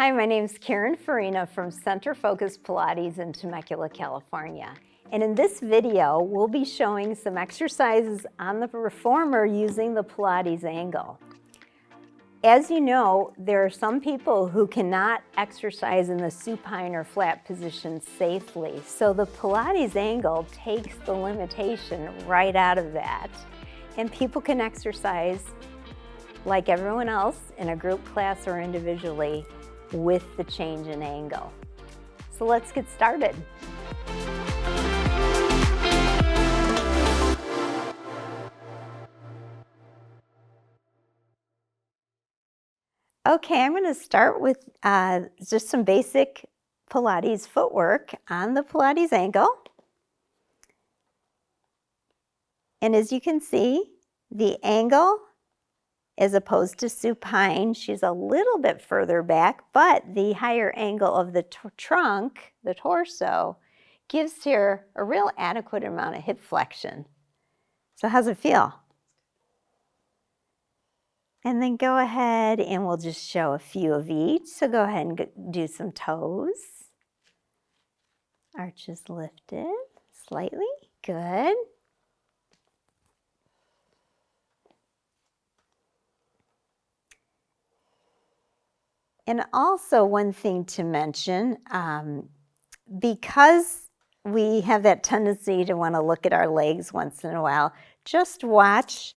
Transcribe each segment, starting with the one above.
Hi, my name is Karen Farina from Center Focus Pilates in Temecula, California. And in this video, we'll be showing some exercises on the reformer using the Pilates angle. As you know, there are some people who cannot exercise in the supine or flat position safely. So the Pilates angle takes the limitation right out of that. And people can exercise like everyone else in a group class or individually with the change in angle. So let's get started. Okay, I'm going to start with just some basic Pilates footwork on the Pilates angle. And as you can see, the angle, as opposed to supine, she's a little bit further back, but the higher angle of the trunk, the torso, gives her a real adequate amount of hip flexion. So how's it feel? And then go ahead and we'll just show a few of each. So go ahead and do some toes. Arches lifted slightly. Good. And also one thing to mention, because we have that tendency to want to look at our legs once in a while, just watch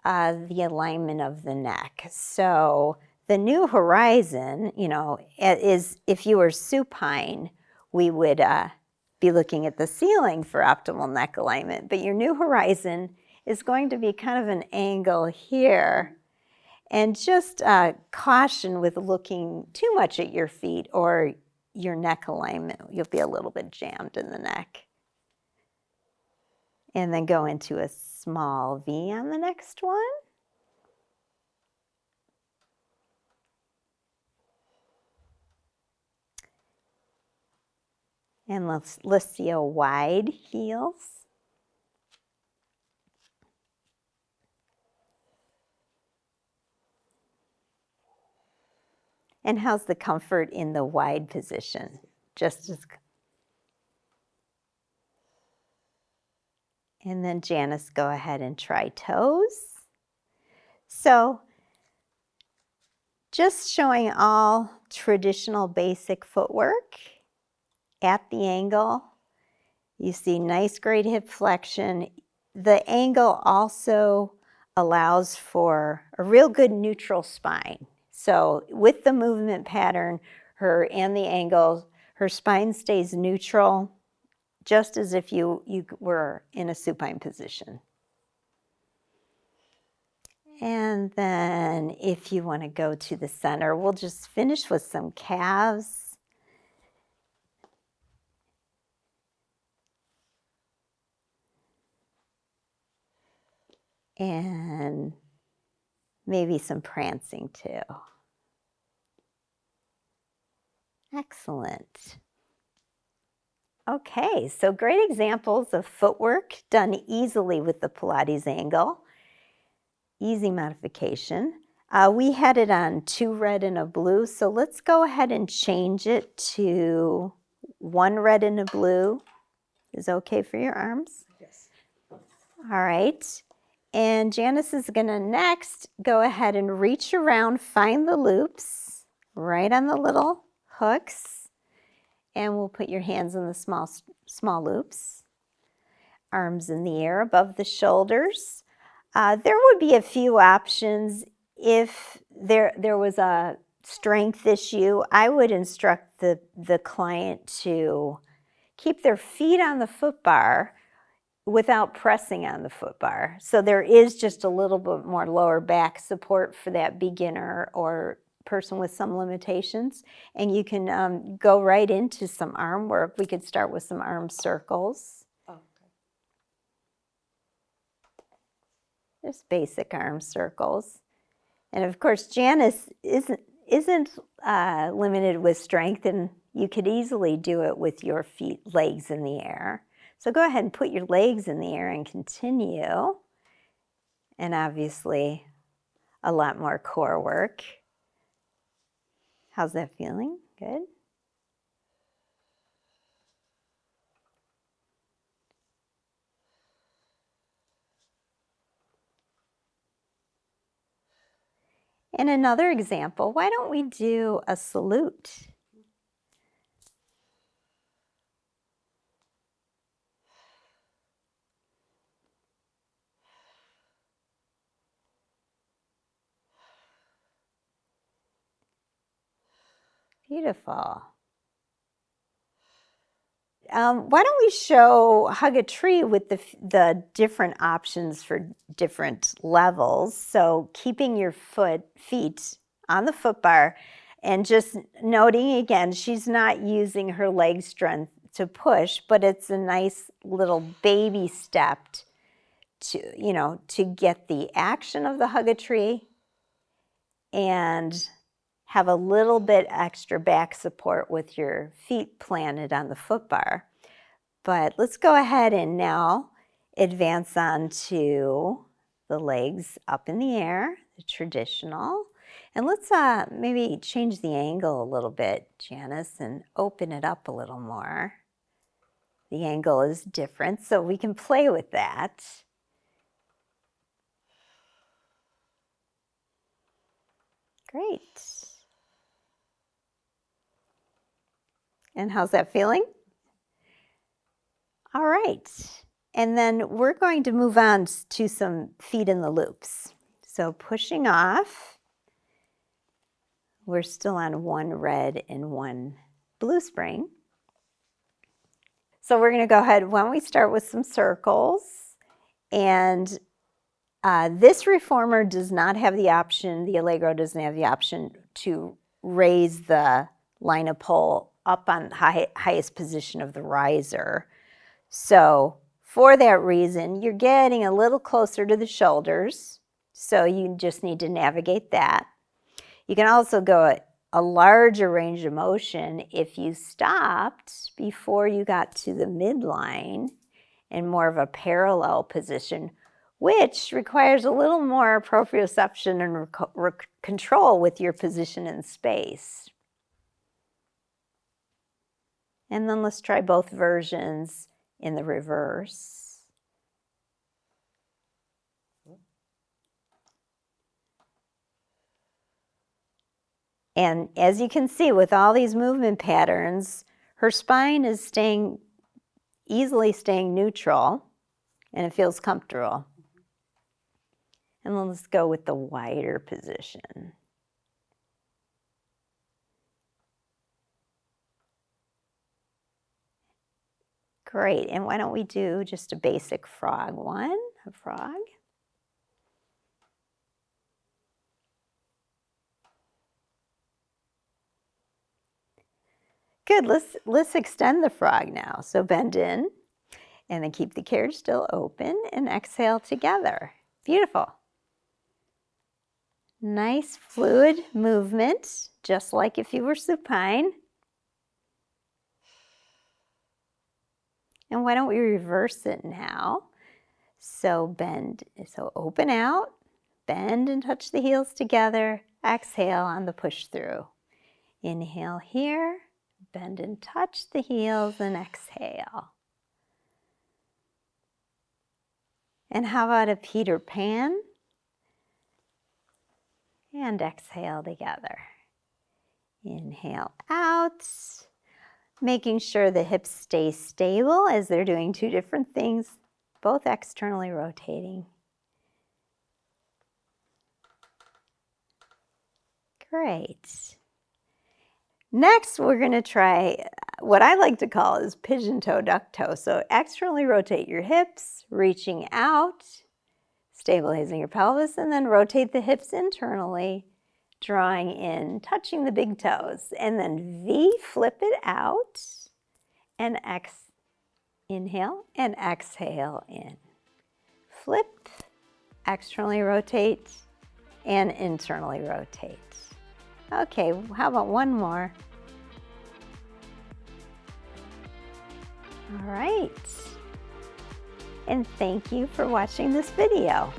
the alignment of the neck. So the new horizon, is if you were supine, we would be looking at the ceiling for optimal neck alignment. But your new horizon is going to be kind of an angle here. And just caution with looking too much at your feet or your neck alignment. You'll be a little bit jammed in the neck. And then go into a small V on the next one. And let's see a wide heels. And how's the comfort in the wide position? Just as. And then Janice, go ahead and try toes. So just showing all traditional basic footwork at the angle. You see nice great hip flexion. The angle also allows for a real good neutral spine. So with the movement pattern, and the angle, her spine stays neutral, just as if you were in a supine position. And then if you want to go to the center, we'll just finish with some calves. And maybe some prancing too. Excellent. Okay, so great examples of footwork done easily with the Pilates angle. Easy modification. We had it on 2 red and a blue, so let's go ahead and change it to 1 red and a blue. Is okay for your arms? Yes. All right. And Janice is going to next go ahead and reach around, find the loops right on the little hooks, and we'll put your hands in the small loops. Arms in the air above the shoulders. There would be a few options if there was a strength issue. I would instruct the client to keep their feet on the foot bar without pressing on the foot bar. So there is just a little bit more lower back support for that beginner or person with some limitations. And you can go right into some arm work. We could start with some arm circles. Oh, okay. Just basic arm circles. And of course, Janice isn't limited with strength, and you could easily do it with your legs in the air. So go ahead and put your legs in the air and continue. And obviously, a lot more core work. How's that feeling? Good. In another example, why don't we do a salute? Beautiful. Why don't we show hug a tree with the different options for different levels. So keeping your feet on the foot bar and just noting again, she's not using her leg strength to push, but it's a nice little baby step to get the action of the hug a tree and have a little bit extra back support with your feet planted on the foot bar. But let's go ahead and now advance on to the legs up in the air, the traditional. And let's maybe change the angle a little bit, Janice, and open it up a little more. The angle is different, so we can play with that. Great. And how's that feeling? All right. And then we're going to move on to some feet in the loops. So pushing off, we're still on one red and one blue spring. So we're going to go ahead, why don't we start with some circles. And this reformer does not have the option, the Allegro doesn't have the option to raise the line of pole up on the highest position of the riser. So for that reason, you're getting a little closer to the shoulders. So you just need to navigate that. You can also go a larger range of motion if you stopped before you got to the midline in more of a parallel position, which requires a little more proprioception and control with your position in space. And then let's try both versions in the reverse. And as you can see with all these movement patterns, her spine is easily staying neutral and it feels comfortable. And then let's go with the wider position. Great, and why don't we do just a basic frog one, a frog. Good, let's extend the frog now. So bend in, and then keep the carriage still open, and exhale together. Beautiful. Nice fluid movement, just like if you were supine. And why don't we reverse it now? So open out, bend and touch the heels together, exhale on the push through. Inhale here, bend and touch the heels and exhale. And how about a Peter Pan? And exhale together. Inhale out. Making sure the hips stay stable as they're doing two different things, both externally rotating. Great. Next, we're going to try what I like to call is pigeon toe, duck toe. So externally rotate your hips, reaching out, stabilizing your pelvis, and then rotate the hips internally, drawing in, touching the big toes, and then V, flip it out, and inhale, and exhale in. Flip, externally rotate, and internally rotate. Okay, how about one more? All right. And thank you for watching this video.